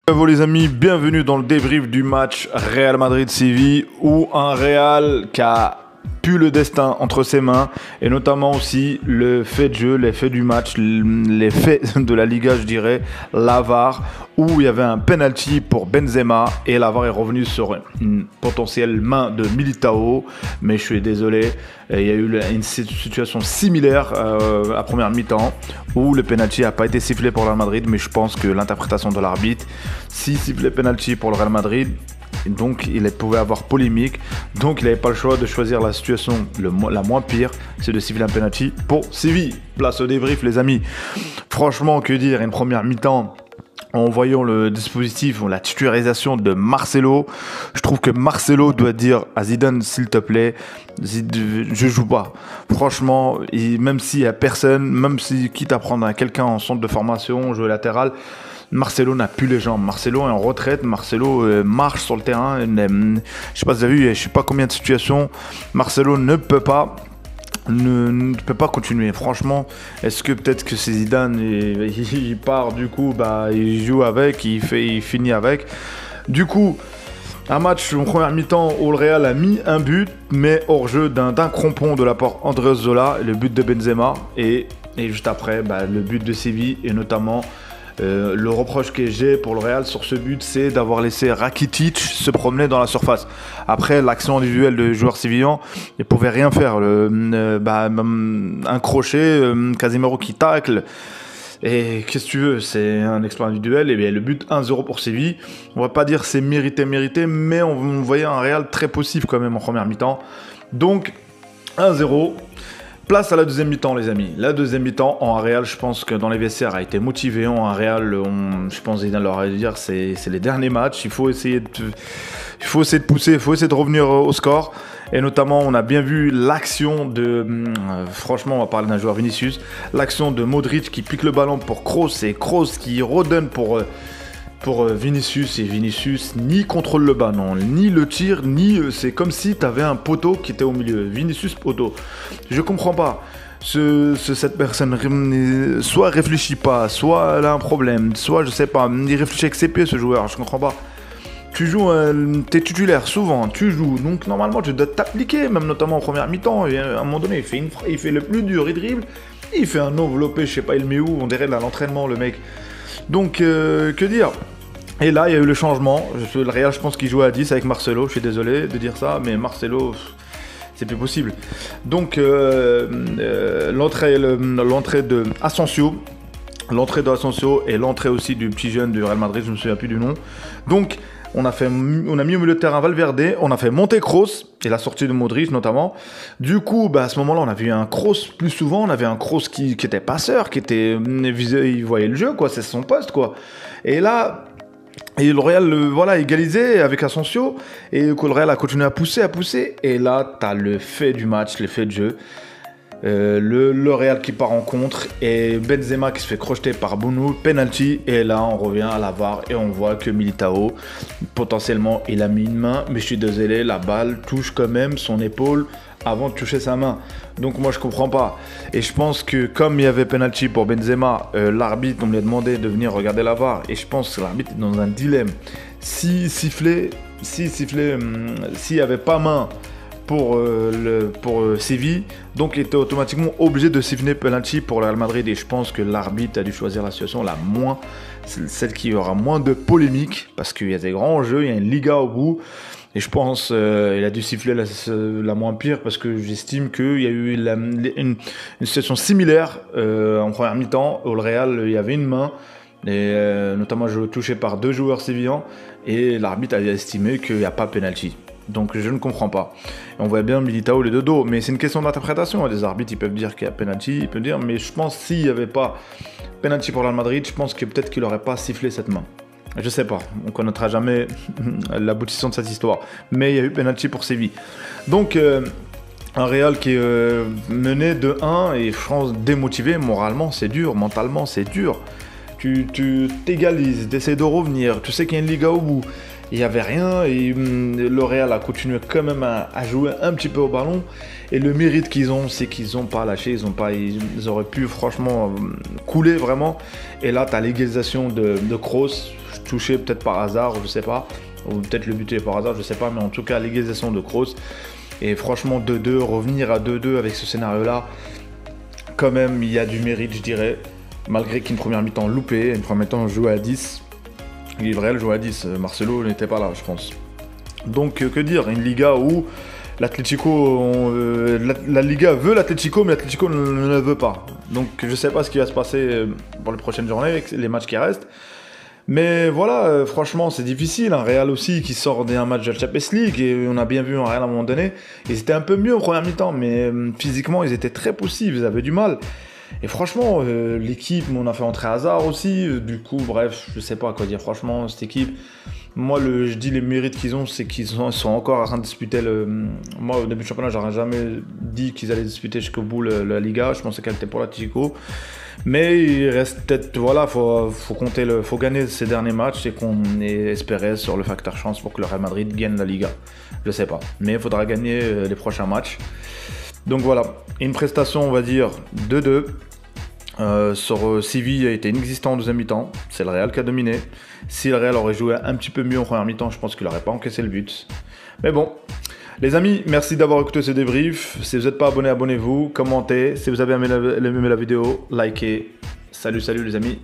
Bravo les amis, bienvenue dans le débrief du match Real Madrid-Séville où un Real qui a pu le destin entre ses mains et notamment aussi le fait de jeu, les faits du match, les faits de la Liga je dirais, la VAR où il y avait un penalty pour Benzema et la VAR est revenue sur une potentielle main de Militao, mais je suis désolé, il y a eu une situation similaire à première mi-temps où le penalty n'a pas été sifflé pour le Real Madrid, mais je pense que l'interprétation de l'arbitre, s'il sifflait penalty pour le Real Madrid, donc il pouvait avoir polémique, donc il n'avait pas le choix de choisir la situation la moins pire, c'est de siffler un penalty pour Séville. Place au débrief les amis. Franchement, que dire, une première mi-temps en voyant le dispositif, la titularisation de Marcelo, je trouve que Marcelo doit dire à Zidane s'il te plaît, je joue pas. Franchement, même s'il y a personne, même si quitte à prendre quelqu'un en centre de formation, jouer latéral, Marcelo n'a plus les jambes. Marcelo est en retraite. Marcelo marche sur le terrain. Je sais pas si vous avez vu, je sais pas combien de situations. Marcelo ne peut pas continuer. Franchement, est-ce que peut-être que c'est Zidane, il part du coup, il joue avec, il finit avec. Du coup, un match en première mi-temps où le Real a mis un but, mais hors jeu d'un crampon de la part Andrés Zola, le but de Benzema et juste après le but de Séville et notamment. Le reproche que j'ai pour le Real sur ce but, c'est d'avoir laissé Rakitic se promener dans la surface. Après, l'action individuelle de joueurs sévillans, il ne pouvait rien faire. Un crochet, Casemiro qui tacle. Et qu'est-ce que tu veux, c'est un exploit individuel. Et bien, le but 1-0 pour Séville, on ne va pas dire c'est mérité, mais on voyait un Real très poussif quand même en première mi-temps. Donc, 1-0. Place à la deuxième mi-temps les amis. La deuxième mi-temps en Real, je pense que dans les vestiaires a été motivé. En Real, je pense Zidane leur a dit dire c'est les derniers matchs. Il faut essayer de pousser, il faut essayer de revenir au score. Et notamment, on a bien vu l'action de... franchement, on va parler d'un joueur Vinicius. L'action de Modric qui pique le ballon pour Kroos et Kroos qui redonne pour Vinicius, et Vinicius ni contrôle le ballon, ni le tire, c'est comme si tu avais un poteau qui était au milieu. Vinicius poteau. Je comprends pas. Cette personne soit réfléchit pas, soit elle a un problème, soit je sais pas, il réfléchit avec ses pieds ce joueur, je comprends pas. Tu joues, t'es titulaire souvent, tu joues, donc normalement tu dois t'appliquer, même notamment en première mi-temps, et à un moment donné il fait le plus dur, il dribble, il fait un enveloppé, je sais pas il met où, on dirait là l'entraînement le mec. Donc, que dire? Et là, il y a eu le changement. Le Real, je pense qu'il jouait à 10 avec Marcelo. Je suis désolé de dire ça, mais Marcelo, c'est plus possible. Donc, l'entrée de Asensio. L'entrée de Asensio et l'entrée aussi du petit jeune du Real Madrid, je ne me souviens plus du nom. Donc, on a mis au milieu de terrain Valverde, on a fait monter Kroos et la sortie de Modric notamment. Du coup, à ce moment-là, on a vu un Kroos plus souvent, on avait un Kroos qui était passeur, il voyait le jeu, quoi, c'est son poste, quoi. Et là, le Real, égalisé avec Asensio et le Real a continué à pousser. Et là, t'as le fait du match, le fait de jeu. Le Real qui part en contre et Benzema qui se fait crocheter par Bounou, penalty, et là on revient à la VAR et on voit que Militao potentiellement il a mis une main, mais je suis désolé, la balle touche quand même son épaule avant de toucher sa main, donc moi je comprends pas. Et je pense que comme il y avait penalty pour Benzema, l'arbitre, on lui a demandé de venir regarder la VAR et je pense que l'arbitre est dans un dilemme. S'il y avait pas main pour Séville, donc il était automatiquement obligé de siffler penalty pour le Real Madrid, et je pense que l'arbitre a dû choisir la situation celle qui aura moins de polémique, parce qu'il y a des grands jeux, il y a une Liga au bout, et je pense il a dû siffler la moins pire, parce que j'estime qu'il y a eu une situation similaire en première mi-temps, où le Real, il y avait une main, et notamment touché par deux joueurs sévillans, et l'arbitre a estimé qu'il n'y a pas penalty. Donc je ne comprends pas. On voit bien Militao les deux dos, mais c'est une question d'interprétation. Des arbitres, ils peuvent dire qu'il y a penalty, ils peuvent dire, mais je pense s'il n'y avait pas penalty pour le Real Madrid, je pense que peut-être qu'il n'aurait pas sifflé cette main. Je sais pas, on connaîtra jamais l'aboutissement de cette histoire. Mais il y a eu penalty pour Séville. Donc un Real qui est mené de 1 et je pense démotivé, moralement c'est dur, mentalement c'est dur. Tu t'égalises, t'essaies de revenir, tu sais qu'il y a une Liga au bout. il n'y avait rien et le Real a continué quand même à jouer un petit peu au ballon. Et le mérite qu'ils ont, c'est qu'ils n'ont pas lâché, ils auraient pu franchement couler vraiment. Et là, tu as l'égalisation de Kroos, touché peut-être par hasard, je sais pas. Ou peut-être le but est par hasard, je sais pas. Mais en tout cas, l'égalisation de Kroos. Et franchement, 2-2, revenir à 2-2 avec ce scénario-là, quand même, il y a du mérite, je dirais. Malgré qu'une première mi-temps loupée, une première mi-temps jouée à 10. Il est vrai, jouait à 10. Marcelo n'était pas là, je pense. Donc, que dire, une Liga où l'Atlético, la Liga veut l'Atlético, mais l'Atlético ne le veut pas. Donc, je sais pas ce qui va se passer pour les prochaines journées, avec les matchs qui restent. Mais voilà, franchement, c'est difficile. Un Real aussi qui sort d'un match de la Champions League, et on a bien vu un Real à un moment donné. Ils étaient un peu mieux en première mi-temps, mais physiquement, ils étaient très poussifs, ils avaient du mal. Et franchement, l'équipe, on a fait entrer Hazard aussi. Du coup, bref, je sais pas quoi dire. Franchement, cette équipe, moi, je dis les mérites qu'ils ont, c'est qu'ils sont encore en train de disputer Moi, au début du championnat, j'aurais jamais dit qu'ils allaient disputer jusqu'au bout la Liga. Je pensais qu'elle était pour l'Atlético. Mais il reste peut-être, voilà, faut gagner ces derniers matchs et qu'on espérait sur le facteur chance pour que le Real Madrid gagne la Liga. Je sais pas. Mais il faudra gagner les prochains matchs. Donc voilà, une prestation, on va dire, 2-2. Sur Séville a été inexistant en deuxième mi-temps. C'est le Real qui a dominé. Si le Real aurait joué un petit peu mieux en première mi-temps, je pense qu'il n'aurait pas encaissé le but. Mais bon, les amis, merci d'avoir écouté ce débrief. Si vous n'êtes pas abonné, abonnez-vous, commentez. Si vous avez aimé la vidéo, likez. Salut les amis.